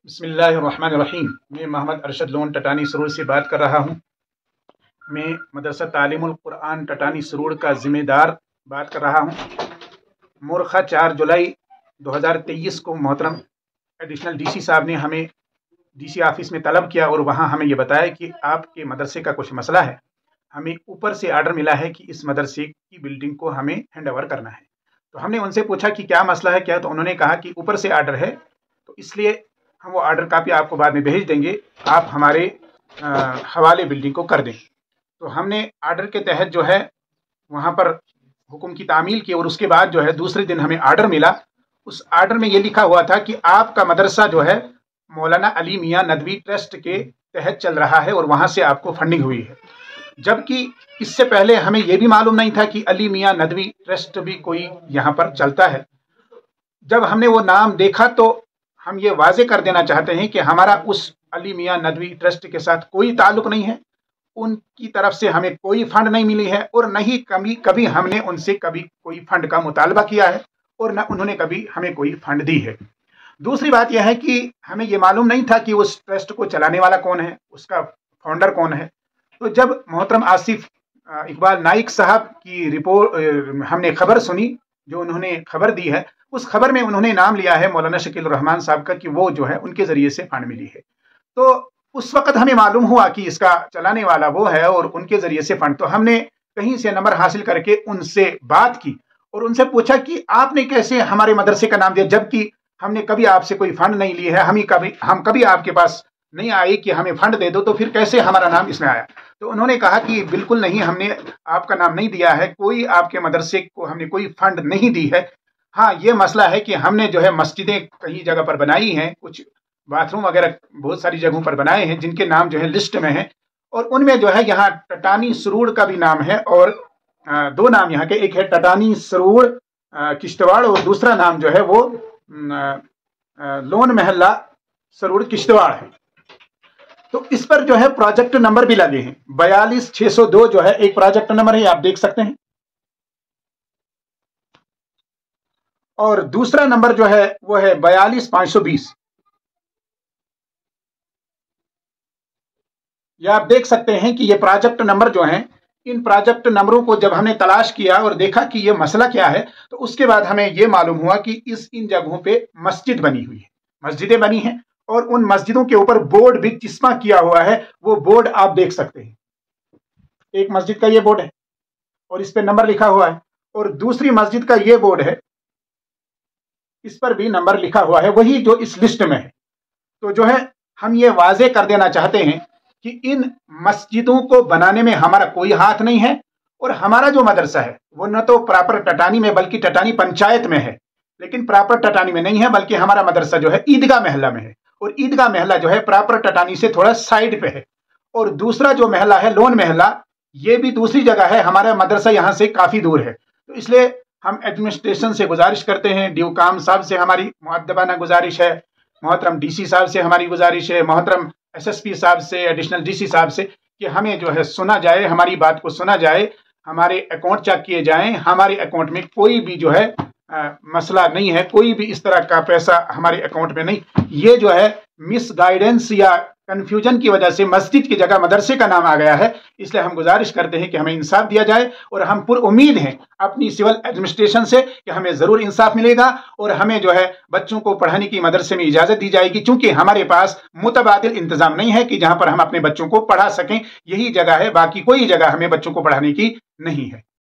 बिस्मिल्लाहिर्रहमानिर्रहीम। मैं मोहम्मद अरशद लोन टटानी सरूर से बात कर रहा हूँ। मैं मदरसा तालीमुल कुरान टटानी सरूर का ज़िम्मेदार बात कर रहा हूँ। मुर्खा 4 जुलाई 2023 को मोहतरम एडिशनल डीसी साहब ने हमें डीसी ऑफिस में तलब किया और वहाँ हमें ये बताया कि आपके मदरसे का कुछ मसला है। हमें ऊपर से आर्डर मिला है कि इस मदरसे की बिल्डिंग को हमें हैंड ओवर करना है। तो हमने उनसे पूछा कि क्या मसला है क्या, तो उन्होंने कहा कि ऊपर से आर्डर है, तो इसलिए हम वो आर्डर कापी आपको बाद में भेज देंगे, आप हमारे हवाले बिल्डिंग को कर दें। तो हमने आर्डर के तहत जो है वहाँ पर हुक्म की तामील की और उसके बाद जो है दूसरे दिन हमें आर्डर मिला। उस आर्डर में ये लिखा हुआ था कि आपका मदरसा जो है मौलाना अली मियाँ नदवी ट्रस्ट के तहत चल रहा है और वहाँ से आपको फंडिंग हुई है। जबकि इससे पहले हमें यह भी मालूम नहीं था कि अली मियाँ नदवी ट्रस्ट भी कोई यहाँ पर चलता है। जब हमने वो नाम देखा तो हम ये वाजे कर देना चाहते हैं कि हमारा उस अली मियाँ नदवी ट्रस्ट के साथ कोई ताल्लुक नहीं है। उनकी तरफ से हमें कोई फंड नहीं मिली है और न ही कभी हमने उनसे कभी कोई फंड का मुतालबा किया है और न उन्होंने कभी हमें कोई फंड दी है। दूसरी बात यह है कि हमें ये मालूम नहीं था कि उस ट्रस्ट को चलाने वाला कौन है, उसका फाउंडर कौन है। तो जब मोहतरम आसिफ इकबाल नाइक साहब की रिपोर्ट हमने खबर सुनी, जो उन्होंने खबर दी है, उस खबर में उन्होंने नाम लिया है मौलाना शकील रहमान साहब का कि वो जो है उनके ज़रिए से फंड मिली है। तो उस वक़्त हमें मालूम हुआ कि इसका चलाने वाला वो है और उनके ज़रिए से फंड। तो हमने कहीं से नंबर हासिल करके उनसे बात की और उनसे पूछा कि आपने कैसे हमारे मदरसे का नाम दिया, जबकि हमने कभी आपसे कोई फंड नहीं लिए है, हम कभी आपके पास नहीं आए कि हमें फंड दे दो, तो फिर कैसे हमारा नाम इसमें आया। तो उन्होंने कहा कि बिल्कुल नहीं, हमने आपका नाम नहीं दिया है, कोई आपके मदरसे को हमने कोई फंड नहीं दी है। हाँ, ये मसला है कि हमने जो है मस्जिदें कई जगह पर बनाई हैं, कुछ बाथरूम वगैरह बहुत सारी जगहों पर बनाए हैं जिनके नाम जो है लिस्ट में है, और उनमें जो है यहाँ टटानी सरूर का भी नाम है और 2 नाम यहाँ के, एक है टटानी सरूर किश्तवाड़ और दूसरा नाम जो है वो लोन महल्ला सरूर किश्तवाड़ है। तो इस पर जो है प्रोजेक्ट नंबर भी लगे हैं, 42602 जो है एक प्रोजेक्ट नंबर है, आप देख सकते हैं, और दूसरा नंबर जो है वो है 42520। ये आप देख सकते हैं कि ये प्रोजेक्ट नंबर जो हैं, इन प्रोजेक्ट नंबरों को जब हमने तलाश किया और देखा कि ये मसला क्या है, तो उसके बाद हमें ये मालूम हुआ कि इन जगहों पे मस्जिद बनी हुई है, मस्जिदें बनी हैं और उन मस्जिदों के ऊपर बोर्ड भी चिस्मा किया हुआ है। वो बोर्ड आप देख सकते हैं, एक मस्जिद का ये बोर्ड है और इस पे नंबर लिखा हुआ है, और दूसरी मस्जिद का ये बोर्ड है, इस पर भी नंबर लिखा हुआ है, वही जो इस लिस्ट में है। तो जो है हम ये वाजे कर देना चाहते हैं कि इन मस्जिदों को बनाने में हमारा कोई हाथ नहीं है, और हमारा जो मदरसा है वो न तो प्रॉपर टटानी में बल्कि टटानी पंचायत में है, लेकिन प्रॉपर टटानी में नहीं है, बल्कि हमारा मदरसा जो है ईदगाह महल्ला में है, और ईदगाह महल्ला जो है प्रॉपर टटानी से थोड़ा साइड पे है। और दूसरा जो महल्ला है लोन महल्ला, ये भी दूसरी जगह है, हमारा मदरसा यहाँ से काफ़ी दूर है। तो इसलिए हम एडमिनिस्ट्रेशन से गुजारिश करते हैं, ड्यू काम साहब से हमारी मुअद्दबाना गुजारिश है, मोहतरम डीसी साहब से हमारी गुजारिश है, मोहतरम एसएसपी साहब से, एडिशनल डीसी साहब से, कि हमें जो है सुना जाए, हमारी बात को सुना जाए, हमारे अकाउंट चेक किए जाएं। हमारे अकाउंट में कोई भी जो है मसला नहीं है, कोई भी इस तरह का पैसा हमारे अकाउंट में नहीं। ये जो है मिस गाइडेंस या कंफ्यूजन की वजह से मस्जिद की जगह मदरसे का नाम आ गया है। इसलिए हम गुजारिश करते हैं कि हमें इंसाफ दिया जाए, और हम पुर उम्मीद हैं अपनी सिविल एडमिनिस्ट्रेशन से कि हमें ज़रूर इंसाफ मिलेगा और हमें जो है बच्चों को पढ़ाने की मदरसे में इजाज़त दी जाएगी, क्योंकि हमारे पास मुतबादिल इंतज़ाम नहीं है कि जहाँ पर हम अपने बच्चों को पढ़ा सकें। यही जगह है, बाकी कोई जगह हमें बच्चों को पढ़ाने की नहीं है।